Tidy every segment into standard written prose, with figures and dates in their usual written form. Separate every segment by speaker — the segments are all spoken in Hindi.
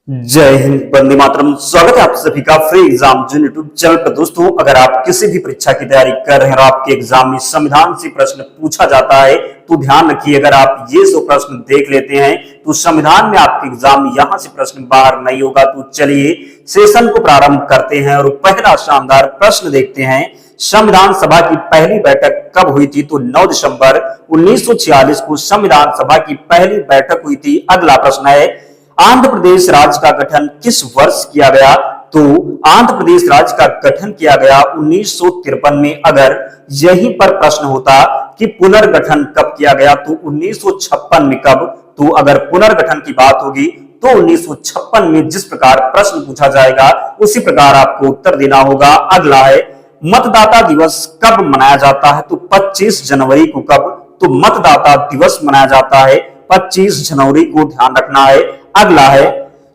Speaker 1: जय हिंद, वंदे मातरम। स्वागत है आप सभी का फ्री एग्जाम जो यूट्यूब चैनल पर। दोस्तों, अगर आप किसी भी परीक्षा की तैयारी कर रहे हैं और आपके एग्जाम में संविधान से प्रश्न पूछा जाता है तो ध्यान रखिए, अगर आप ये 100 प्रश्न देख लेते हैं तो संविधान में आपके एग्जाम में यहां से प्रश्न बाहर नहीं होगा। तो चलिए सेशन को प्रारंभ करते हैं और पहला शानदार प्रश्न देखते हैं। संविधान सभा की पहली बैठक कब हुई थी? तो 9 दिसंबर 1946 को संविधान सभा की पहली बैठक हुई थी। अगला प्रश्न है, आंध्र प्रदेश राज्य का गठन किस वर्ष किया गया? तो आंध्र प्रदेश राज्य का गठन किया गया 1953 में। अगर यहीं पर प्रश्न होता कि पुनर्गठन कब किया गया तो 1956 में। कब? तो अगर पुनर्गठन की बात होगी तो 1956 में। जिस प्रकार प्रश्न पूछा जाएगा उसी प्रकार आपको उत्तर देना होगा। अगला है, मतदाता दिवस कब मनाया जाता है? तो 25 जनवरी को। कब? तो मतदाता दिवस मनाया जाता है 25 जनवरी को, ध्यान रखना है। अगला है,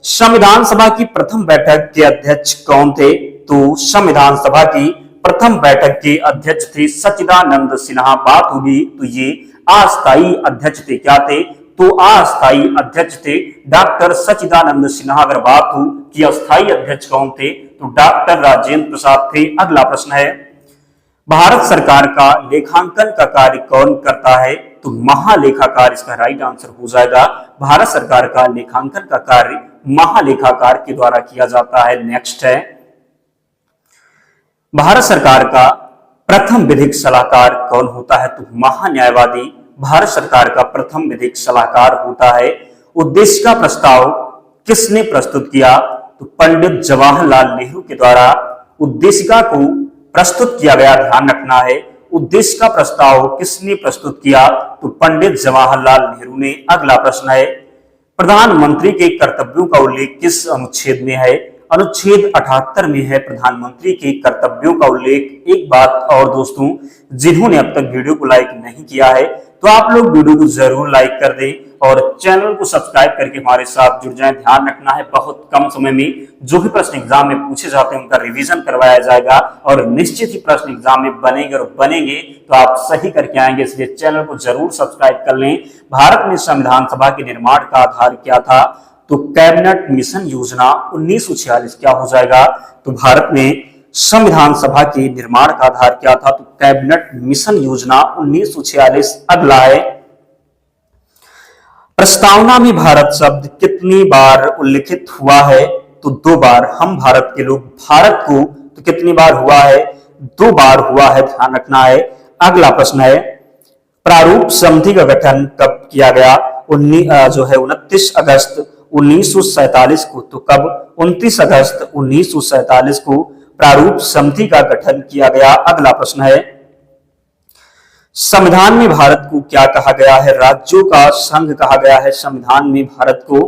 Speaker 1: संविधान सभा की प्रथम बैठक के अध्यक्ष कौन थे? तो संविधान सभा की प्रथम बैठक के अध्यक्ष थे सच्चिदानंद सिन्हा। बात होगी तो ये अस्थायी अध्यक्ष थे। क्या थे? तो अस्थायी अध्यक्ष थे डॉक्टर सच्चिदानंद सिन्हा। अगर बात हो कि अस्थायी अध्यक्ष कौन थे तो डॉक्टर राजेंद्र प्रसाद थे। अगला प्रश्न है, भारत सरकार का लेखांकन का कार्य कौन करता है? तो महालेखाकार इसका राइट आंसर हो जाएगा। भारत सरकार का लेखांकन का कार्य महालेखाकार के द्वारा किया जाता है। नेक्स्ट है, भारत सरकार का प्रथम विधिक सलाहकार कौन होता है? तो महान्यायवादी भारत सरकार का प्रथम विधिक सलाहकार होता है। उद्देश्य का प्रस्ताव किसने प्रस्तुत किया? तो पंडित जवाहरलाल नेहरू के द्वारा उद्देशिका को प्रस्तुत किया गया। ध्यान रखना है, उद्देश्य का प्रस्ताव किसने प्रस्तुत किया? तो पंडित जवाहरलाल नेहरू ने। अगला प्रश्न है, प्रधानमंत्री के कर्तव्यों का उल्लेख किस अनुच्छेद में है? अनुच्छेद 78 में है प्रधानमंत्री के कर्तव्यों का उल्लेख। एक बात और दोस्तों, जिन्होंने अब तक वीडियो को लाइक नहीं किया है तो आप लोग वीडियो को जरूर लाइक कर दें और चैनल को सब्सक्राइब करके हमारे साथ जुड़ जाएं। ध्यान रखना है, बहुत कम समय में जो भी प्रश्न एग्जाम में पूछे जाते हैं उनका रिवीजन करवाया जाएगा और निश्चित ही प्रश्न एग्जाम में बनेंगे और बनेंगे तो आप सही करके आएंगे, इसलिए चैनल को जरूर सब्सक्राइब कर लें। भारत में संविधान सभा के निर्माण का आधार क्या था? तो कैबिनेट मिशन योजना 1946 क्या हो जाएगा? तो भारत में संविधान सभा के निर्माण का आधार क्या था? तो कैबिनेट मिशन योजना 1946। अगला है, प्रस्तावना में भारत शब्द कितनी बार उल्लिखित हुआ है? तो 2 बार। हम भारत के लोग भारत को तो कितनी बार हुआ है? 2 बार हुआ है, ध्यान रखना है। अगला प्रश्न है, प्रारूप समिति का गठन कब किया गया? 29 अगस्त 1947 को। तो कब? 29 अगस्त 1947 को प्रारूप समिति का गठन किया गया। अगला प्रश्न है, संविधान में भारत को क्या कहा गया है? राज्यों का संघ कहा गया है संविधान में भारत को।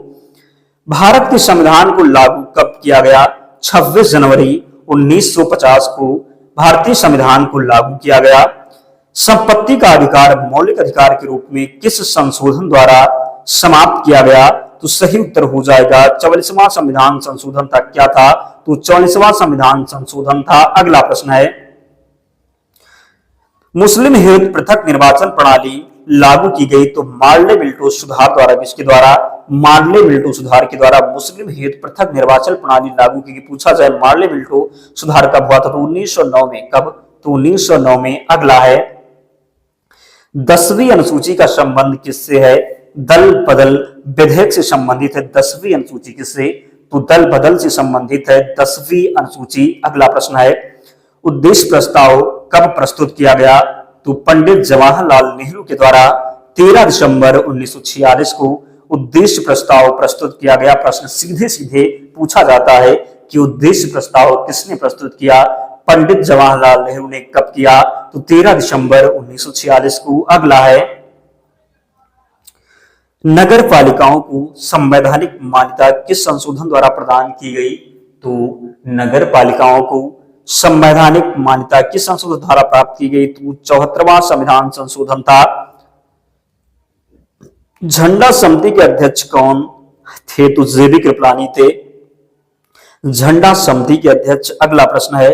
Speaker 1: भारत के संविधान को लागू कब किया गया? 26 जनवरी 1950 को भारतीय संविधान को लागू किया गया। संपत्ति का अधिकार मौलिक अधिकार के रूप में किस संशोधन द्वारा समाप्त किया गया? तो सही उत्तर हो जाएगा 44वां संविधान संशोधन था। क्या था? तो 44वां संविधान संशोधन था। अगला प्रश्न है, मुस्लिम हेतु पृथक निर्वाचन प्रणाली लागू की गई तो मार्ले मिल्टो सुधार द्वारा। किसके द्वारा? मार्ले मिल्टो सुधार के द्वारा मुस्लिम हेतु पृथक निर्वाचन प्रणाली लागू की गई। पूछा जाए मार्ले मिल्टो सुधार कब हुआ था? तो 1909 में। कब? तो 1909 में। अगला है, 10वीं अनुसूची का संबंध किससे है? दल बदल विधेयक से संबंधित है 10वीं अनुसूची। किससे? तो दल बदल से संबंधित है 10वीं अनुसूची। अगला प्रश्न है, उद्देश्य प्रस्ताव कब प्रस्तुत किया गया? तो पंडित जवाहरलाल नेहरू के द्वारा 13 दिसंबर 1946 को उद्देश्य प्रस्ताव प्रस्तुत किया गया। प्रश्न सीधे सीधे पूछा जाता है कि उद्देश्य प्रस्ताव किसने प्रस्तुत किया? पंडित जवाहरलाल नेहरू ने। कब किया? तो 13 दिसंबर 1946 को। अगला है, नगर पालिकाओं को संवैधानिक मान्यता किस संशोधन द्वारा प्रदान की गई? तो नगर पालिकाओं को संवैधानिक मान्यता किस संशोधन द्वारा प्राप्त की गई? तो 74वां संविधान संशोधन था। झंडा समिति के अध्यक्ष कौन थे? तो जेबी कृपलानी थे झंडा समिति के अध्यक्ष। अगला प्रश्न है,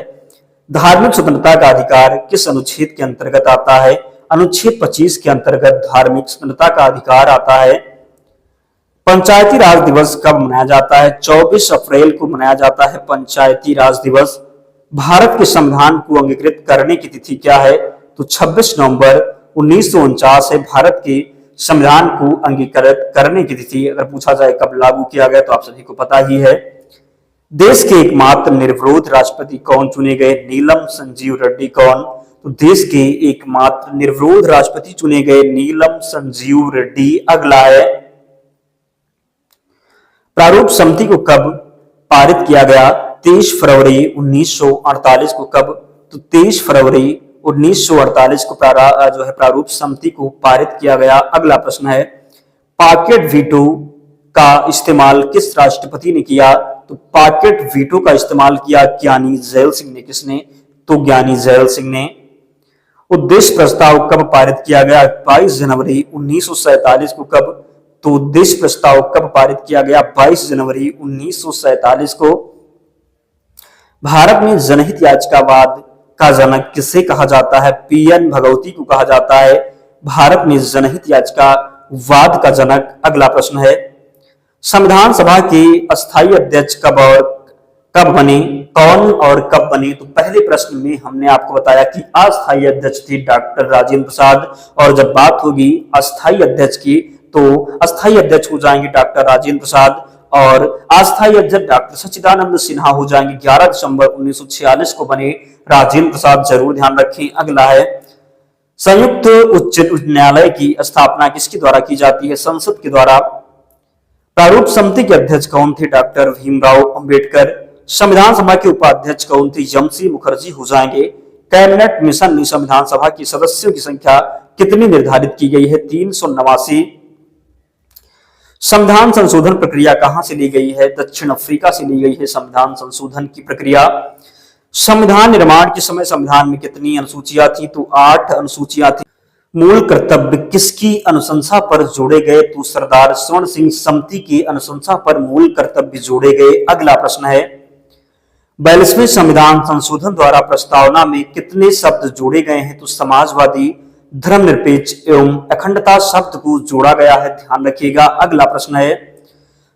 Speaker 1: धार्मिक स्वतंत्रता का अधिकार किस अनुच्छेद के अंतर्गत आता है? अनुच्छेद 25 के अंतर्गत धार्मिक स्वतंत्रता का अधिकार आता है। पंचायती राज दिवस कब मनाया जाता है? 24 अप्रैल को मनाया जाता है पंचायती राज दिवस। भारत के संविधान को अंगीकृत करने की तिथि क्या है? तो 26 नवंबर 1949 है भारत के संविधान को अंगीकृत करने की तिथि। अगर पूछा जाए कब लागू किया गया तो आप सभी को पता ही है। देश के एकमात्र निर्विरोध राष्ट्रपति कौन चुने गए? नीलम संजीव रेड्डी। कौन? तो देश के एकमात्र निर्विरोध राष्ट्रपति चुने गए नीलम संजीव रेड्डी। अगला है, प्रारूप समिति को कब पारित किया गया? 23 फरवरी 1948 को। कब? तो 23 फरवरी 1948 को जो है प्रारूप समिति को पारित किया गया। अगला प्रश्न है, पॉकेट वीटो का इस्तेमाल किस राष्ट्रपति ने किया? तो पॉकेट वीटो का इस्तेमाल किया ज्ञानी जैल सिंह ने। किसने? तो ज्ञानी जैल सिंह ने। उद्देश्य प्रस्ताव कब पारित किया गया? 22 जनवरी 1947 को। कब? तो उद्देश्य प्रस्ताव कब पारित किया गया? 22 जनवरी 1947 को। भारत में जनहित याचिकावाद का जनक किसे कहा जाता है? पीएन भगवती को कहा जाता है भारत में जनहित याचिकावाद का जनक। अगला प्रश्न है, संविधान सभा के अस्थायी अध्यक्ष कब बने? कौन और कब बने? तो पहले प्रश्न में हमने आपको बताया कि अस्थायी अध्यक्ष थे डॉक्टर राजेंद्र प्रसाद, और जब बात होगी अस्थायी अध्यक्ष की तो अस्थायी अध्यक्ष हो जाएंगे डॉक्टर राजेंद्र प्रसाद, और अस्थायी अध्यक्ष डॉक्टर सच्चिदानंद सिन्हा हो जाएंगे। 11 दिसंबर 1946 को बने राजेंद्र प्रसाद, जरूर ध्यान रखें। अगला है, संयुक्त उच्च न्यायालय की स्थापना किसके द्वारा की जाती है? संसद के द्वारा। प्रारूप समिति के अध्यक्ष कौन थे? डॉक्टर भीमराव अंबेडकर। संविधान सभा के उपाध्यक्ष कौन थे? यमसी मुखर्जी हो जाएंगे। कैबिनेट मिशन में संविधान सभा के सदस्यों की संख्या कितनी निर्धारित की गई है? 389। संविधान संशोधन प्रक्रिया कहां से ली गई है? दक्षिण अफ्रीका से ली गई है संविधान संशोधन की प्रक्रिया। संविधान निर्माण के समय संविधान में कितनी अनुसूचियां थी? तो 8 अनुसूचियां थी। मूल कर्तव्य किसकी अनुशंसा पर जोड़े गए? तो सरदार स्वर्ण सिंह समिति की अनुशंसा पर मूल कर्तव्य जोड़े गए। अगला प्रश्न है, 42वें संविधान संशोधन द्वारा प्रस्तावना में कितने शब्द जोड़े गए हैं? तो समाजवादी, धर्मनिरपेक्ष एवं अखंडता शब्द को जोड़ा गया है, ध्यान रखिएगा। अगला प्रश्न है,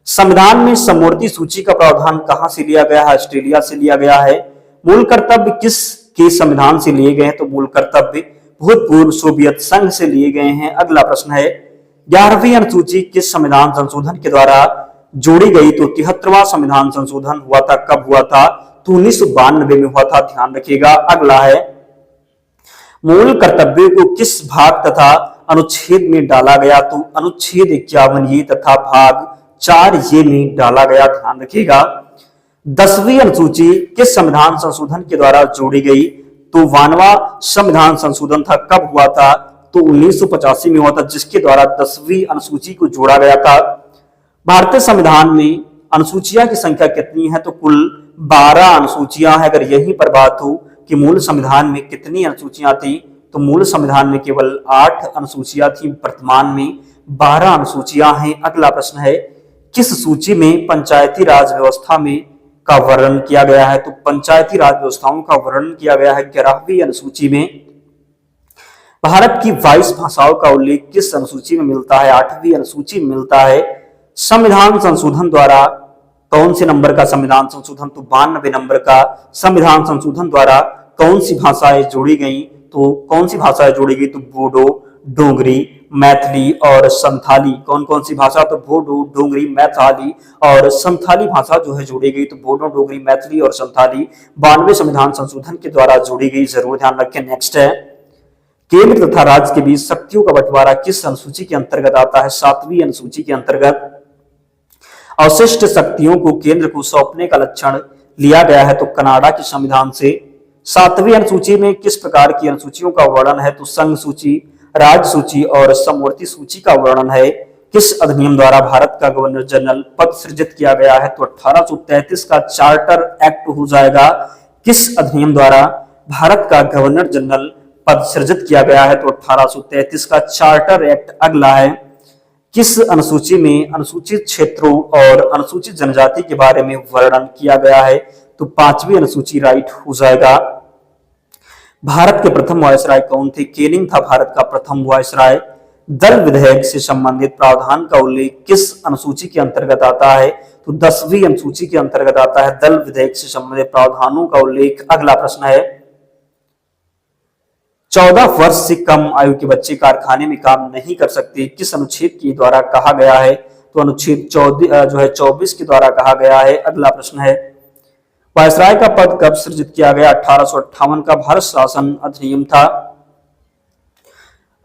Speaker 1: संविधान में समवर्ती सूची का प्रावधान कहां से लिया गया है? ऑस्ट्रेलिया से लिया गया है। मूल कर्तव्य किस के संविधान से लिए गए हैं? तो मूल कर्तव्य भूतपूर्व सोवियत संघ से लिए गए हैं। अगला प्रश्न है, 11वीं अनुसूची किस संविधान संशोधन के द्वारा जोड़ी गई? तो 73वां संविधान संशोधन हुआ था। कब हुआ था? तो 1992 में हुआ था, ध्यान रखिएगा। अगला है, मूल कर्तव्यों को किस भाग तथा अनुच्छेद में डाला गया? तो अनुच्छेद 51 ये तथा भाग 4 ये में डाला गया, ध्यान रखिएगा। 10वीं अनुसूची किस संविधान संशोधन के द्वारा जोड़ी गई? तो 92वां संविधान संशोधन था। कब हुआ था? तो 1985 में हुआ था, जिसके द्वारा 10वीं अनुसूची को जोड़ा गया था। भारतीय संविधान में अनुसूचियां की संख्या कितनी है? तो कुल 12 अनुसूचियां हैं। अगर यहीं पर बात हो कि मूल संविधान में कितनी अनुसूचियां थी, तो मूल संविधान में केवल 8 अनुसूचियां थी, वर्तमान में 12 अनुसूचियां हैं। अगला प्रश्न है, किस सूची में पंचायती राज व्यवस्था में का वर्णन किया गया है? तो पंचायती राज व्यवस्थाओं का वर्णन किया गया है 11वीं अनुसूची में। भारत की 22 भाषाओं का उल्लेख किस अनुसूची में मिलता है? 8वीं अनुसूची में मिलता है। संविधान संशोधन द्वारा कौन से नंबर का संविधान संशोधन? तो 92 नंबर का संविधान संशोधन द्वारा कौन सी भाषाएं जोड़ी गई? तो कौन सी भाषाएं जोड़ी गई? तो बोडो, डोगरी, मैथिली और संथाली। कौन कौन सी भाषा? तो बोडो, डोगरी, मैथिली और संथाली भाषा जो है जोड़ी गई। तो बोडो, डोगरी, मैथिली और संथाली 92 संविधान संशोधन के द्वारा जोड़ी गई, जरूर ध्यान रखें। नेक्स्ट है, केंद्र तथा राज्य के बीच शक्तियों का बंटवारा किस अनुसूची के अंतर्गत आता है? 7वीं अनुसूची के अंतर्गत। अवशिष्ट शक्तियों को केंद्र को सौंपने का लक्षण लिया गया है तो कनाडा के संविधान से। 7वीं अनुसूची में किस प्रकार की अनुसूचियों का वर्णन है? तो संघ सूची, राज्य सूची और समवर्ती सूची का वर्णन है। किस अधिनियम द्वारा भारत का गवर्नर जनरल पद सृजित किया गया है? तो 1833 का चार्टर एक्ट हो जाएगा। किस अधिनियम द्वारा भारत का गवर्नर जनरल पद सृजित किया गया है? तो 1833 का चार्टर एक्ट। अगला है, किस अनुसूची में अनुसूचित क्षेत्रों और अनुसूचित जनजाति के बारे में वर्णन किया गया है? तो 5वीं अनुसूची राइट हो जाएगा। भारत के प्रथम वायसराय कौन थे? केनिंग था भारत का प्रथम वायसराय। दल विधेयक से संबंधित प्रावधान का उल्लेख किस अनुसूची के अंतर्गत आता है? तो 10वीं अनुसूची के अंतर्गत आता है दल विधेयक से संबंधित प्रावधानों का उल्लेख। अगला प्रश्न है, 14 वर्ष से कम आयु के बच्चे कारखाने में काम नहीं कर सकते, किस अनुच्छेद के द्वारा कहा गया है? तो अनुच्छेद 24 के द्वारा कहा गया है। अगला प्रश्न है, वायसराय का पद कब सृजित किया गया? 1858 का भारत शासन अधिनियम था।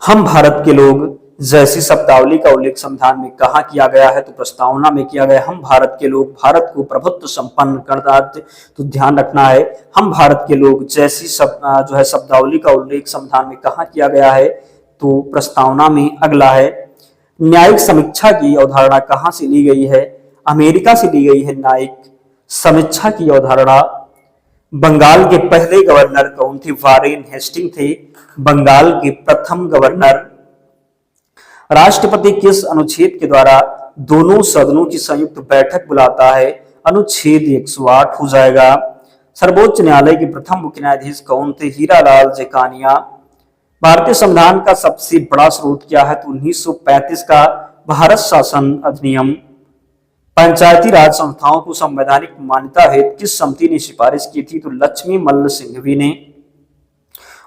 Speaker 1: हम भारत के लोग जैसी शब्दावली का उल्लेख संविधान में कहाँ किया गया है? तो प्रस्तावना में किया गया। हम भारत के लोग भारत को प्रभुत्व संपन्न करता, तो ध्यान रखना है हम भारत के लोग जैसी शब्दावली का उल्लेख संविधान में कहाँ किया गया है? तो प्रस्तावना में। अगला है, न्यायिक समीक्षा की अवधारणा कहाँ से ली गई है? अमेरिका से ली गई है न्यायिक समीक्षा की अवधारणा। बंगाल के पहले गवर्नर कौन थे? वारेन हेस्टिंग थे बंगाल के प्रथम गवर्नर। राष्ट्रपति किस अनुच्छेद के द्वारा दोनों सदनों की संयुक्त बैठक बुलाता है? अनुच्छेद 108 हो जाएगा। सर्वोच्च न्यायालय के प्रथम मुख्य न्यायाधीश कौन थे? हीरालाल जेकानिया। भारतीय संविधान का सबसे बड़ा स्रोत क्या है? तो 1935 का भारत शासन अधिनियम। पंचायती राज संस्थाओं को संवैधानिक मान्यता हेतु किस समिति ने सिफारिश की थी? तो लक्ष्मी मल्ल सिंघवी ने।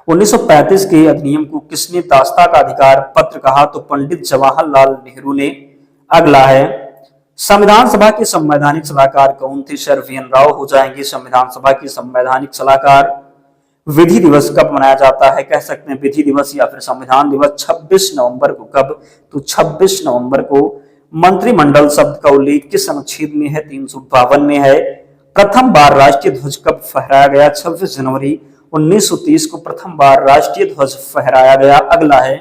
Speaker 1: 1935 के अधिनियम को किसने दास्ता का अधिकार पत्र कहा? तो पंडित जवाहरलाल नेहरू ने। अगला है, संविधान सभा के संवैधानिक सलाहकार कौन थे? Sir VN. राव हो जाएंगे संविधान सभा के संवैधानिक सलाहकार। विधि दिवस कब मनाया जाता है? कह सकते हैं विधि दिवस या फिर संविधान दिवस 26 नवंबर को। कब? तो 26 नवंबर को। मंत्रिमंडल शब्द का उल्लेख किस अनुच्छेद में है? 352 में है। प्रथम बार राष्ट्रीय ध्वज कब फहराया गया? 26 जनवरी 1930 को प्रथम बार राष्ट्रीय ध्वज फहराया गया। अगला है,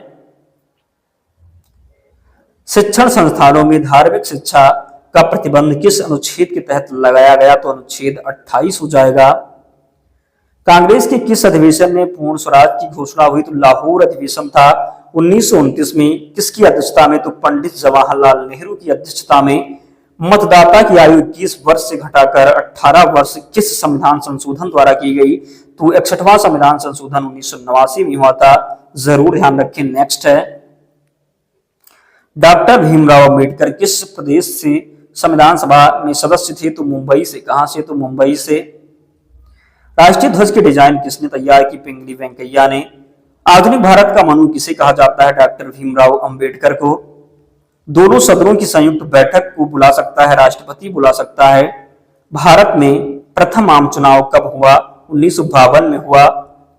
Speaker 1: शिक्षण संस्थानों में धार्मिक शिक्षा का प्रतिबंध किस अनुच्छेद के तहत लगाया गया? तो अनुच्छेद 28 हो जाएगा। कांग्रेस के किस अधिवेशन में पूर्ण स्वराज की घोषणा हुई? तो लाहौर अधिवेशन था 1929 में। किसकी अध्यक्षता में? तो पंडित जवाहरलाल नेहरू की अध्यक्षता में। मतदाता की आयु 21 वर्ष से घटाकर 18 वर्ष किस संविधान संशोधन द्वारा की गई? तो 61वां संविधान संशोधन 1989 में हुआ था। जरूर ध्यान रखें। नेक्स्ट है, डॉक्टर भीमराव अंबेडकर किस प्रदेश से संविधान सभा में सदस्य थे? तो मुंबई से। कहां से? तो मुंबई से। राष्ट्रीय ध्वज की डिजाइन किसने तैयार की? पिंगली वेंकैया ने। आधुनिक भारत का मनु किसे कहा जाता है? डॉक्टर भीमराव अंबेडकर को। दोनों सदनों की संयुक्त बैठक को बुला सकता है राष्ट्रपति बुला सकता है। भारत में प्रथम आम चुनाव कब हुआ? 1952 में हुआ।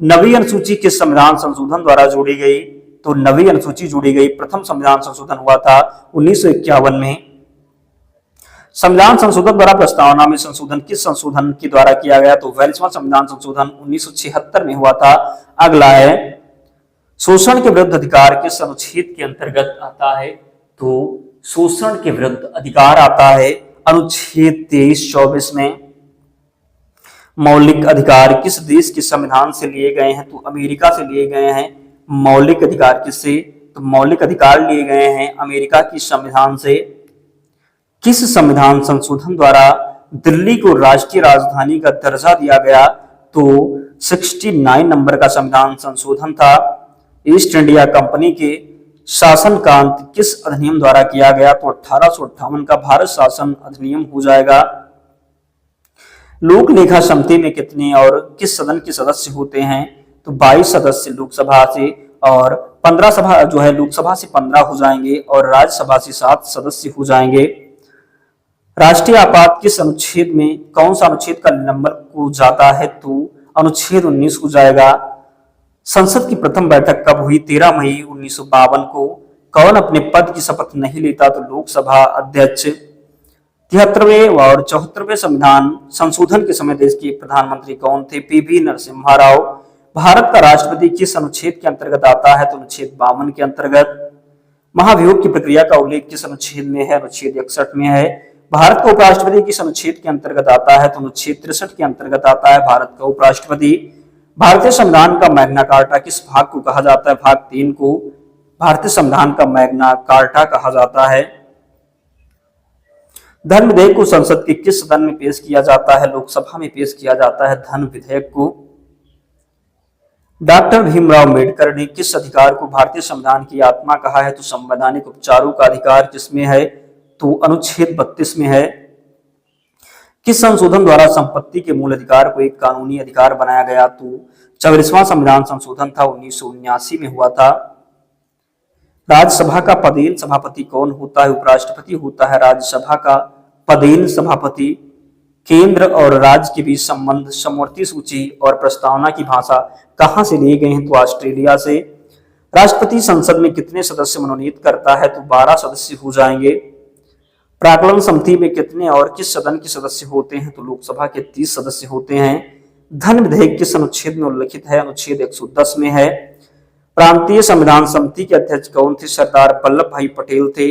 Speaker 1: नवीं अनुसूची किस संविधान संशोधन द्वारा जोड़ी गई? तो नवीं अनुसूची जोड़ी गई। प्रथम संविधान संशोधन हुआ था 1951 में। संविधान संशोधन द्वारा प्रस्तावना में संशोधन किस संशोधन के द्वारा किया गया? तो 42वां संविधान संशोधन 1976 में हुआ था। अगला है, शोषण के विरुद्ध अधिकार किस अनुच्छेद के अंतर्गत आता है? तो शोषण के विरुद्ध अधिकार आता है अनुच्छेद 23-24 में। मौलिक अधिकार किस देश के संविधान से लिए गए हैं? तो अमेरिका से लिए गए हैं। मौलिक अधिकार किससे? तो मौलिक अधिकार लिए गए हैं अमेरिका की संविधान से। किस संविधान संशोधन द्वारा दिल्ली को राष्ट्रीय राजधानी का दर्जा दिया गया? तो 69 नंबर का संविधान संशोधन था। ईस्ट इंडिया कंपनी के शासन का अंत किस अधिनियम द्वारा किया गया? तो 1858 का भारत शासन अधिनियम हो जाएगा। लोक लेखा समिति में कितने और किस सदन के सदस्य होते हैं? तो 22 सदस्य लोकसभा से और 15 सभा लोकसभा से 15 हो जाएंगे और राज्यसभा से 7 सदस्य हो जाएंगे। राष्ट्रीय आपात किस अनुच्छेद में कौन सा अनुच्छेद का नंबर को जाता है? तो अनुच्छेद 19 हो जाएगा। संसद की प्रथम बैठक कब हुई? 13 मई 1952 को। कौन अपने पद की शपथ नहीं लेता? तो लोकसभा अध्यक्ष। 73वें और 74वें संविधान संशोधन के समय देश के प्रधानमंत्री कौन थे? पीवी नरसिम्हा राव। भारत का राष्ट्रपति किस अनुच्छेद के अंतर्गत आता है? तो अनुच्छेद 52 के अंतर्गत। महाभियोग की प्रक्रिया का उल्लेख किस अनुच्छेद में है? अनुच्छेद 61 में है। भारत का उपराष्ट्रपति किस अनुच्छेद के अंतर्गत आता है? तो अनुच्छेद 63 के अंतर्गत आता है भारत का उपराष्ट्रपति। भारतीय संविधान का मैग्ना कार्टा किस भाग को कहा जाता है? भाग 3 को भारतीय संविधान का मैग्ना कार्टा कहा जाता है। धन विधेयक को संसद के किस सदन में पेश किया जाता है? लोकसभा में पेश किया जाता है धन विधेयक को। डॉक्टर भीमराव अम्बेडकर ने किस अधिकार को भारतीय संविधान की आत्मा कहा है? तो संवैधानिक उपचारों का अधिकार किसमें है? तो अनुच्छेद 32 में है। किस संशोधन द्वारा संपत्ति के मूल अधिकार को एक कानूनी अधिकार बनाया गया? तो 44वां संविधान संशोधन था, 1979 में हुआ था। राज्यसभा का पदेन सभापति कौन होता है? उपराष्ट्रपति होता है राज्यसभा का पदेन सभापति। केंद्र और राज्य के बीच संबंध समवर्ती सूची और प्रस्तावना की भाषा कहां से लिए गए हैं? तो ऑस्ट्रेलिया से। राष्ट्रपति संसद में कितने सदस्य मनोनीत करता है? तो 12 सदस्य हो जाएंगे। प्राक्कलन समिति में कितने और किस सदन के सदस्य होते हैं? तो लोकसभा के 30 सदस्य होते हैं। धन विधेयक किस अनुच्छेद में उल्लिखित है? अनुच्छेद 110 में है। प्रांतीय संविधान समिति के अध्यक्ष कौन थे? सरदार वल्लभ भाई पटेल थे।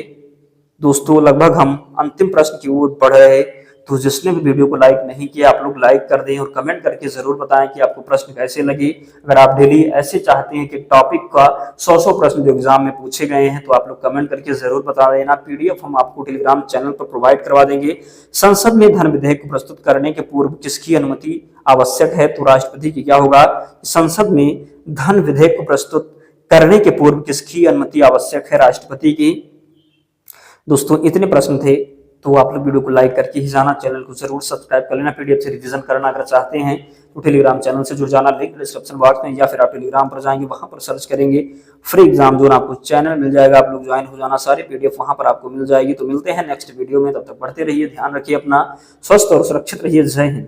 Speaker 1: दोस्तों लगभग हम अंतिम प्रश्न की ओर बढ़ रहे हैं, तो जिसने भी वीडियो को लाइक नहीं किया आप लोग लाइक कर दें और कमेंट करके जरूर बताएं कि आपको प्रश्न कैसे लगे। अगर आप डेली ऐसे चाहते हैं कि टॉपिक का 100 प्रश्न जो एग्जाम में पूछे गए हैं तो आप लोग कमेंट करके जरूर बता देना। पीडीएफ हम आपको टेलीग्राम चैनल पर प्रोवाइड करवा देंगे। संसद में धन विधेयक को प्रस्तुत करने के पूर्व किसकी अनुमति आवश्यक है? तो राष्ट्रपति की। क्या होगा? संसद में धन विधेयक को प्रस्तुत करने के पूर्व किसकी अनुमति आवश्यक है? राष्ट्रपति की। दोस्तों इतने प्रश्न थे, तो आप लोग वीडियो को लाइक करके ही जाना, चैनल को जरूर सब्सक्राइब कर लेना। पीडीएफ से रिवीजन करना अगर चाहते हैं तो टेलीग्राम चैनल से जुड़ जाना, लिंक डिस्क्रिप्शन बॉक्स में, या फिर आप टेलीग्राम पर जाएंगे वहां पर सर्च करेंगे फ्री एग्जाम जोन, आपको चैनल मिल जाएगा, आप लोग ज्वाइन हो जाना, सारे पीडीएफ वहां पर आपको मिल जाएगी। तो मिलते हैं नेक्स्ट वीडियो में, तब तक पढ़ते रहिए, ध्यान रखिए अपना, स्वस्थ और सुरक्षित रहिए। जय हिंद।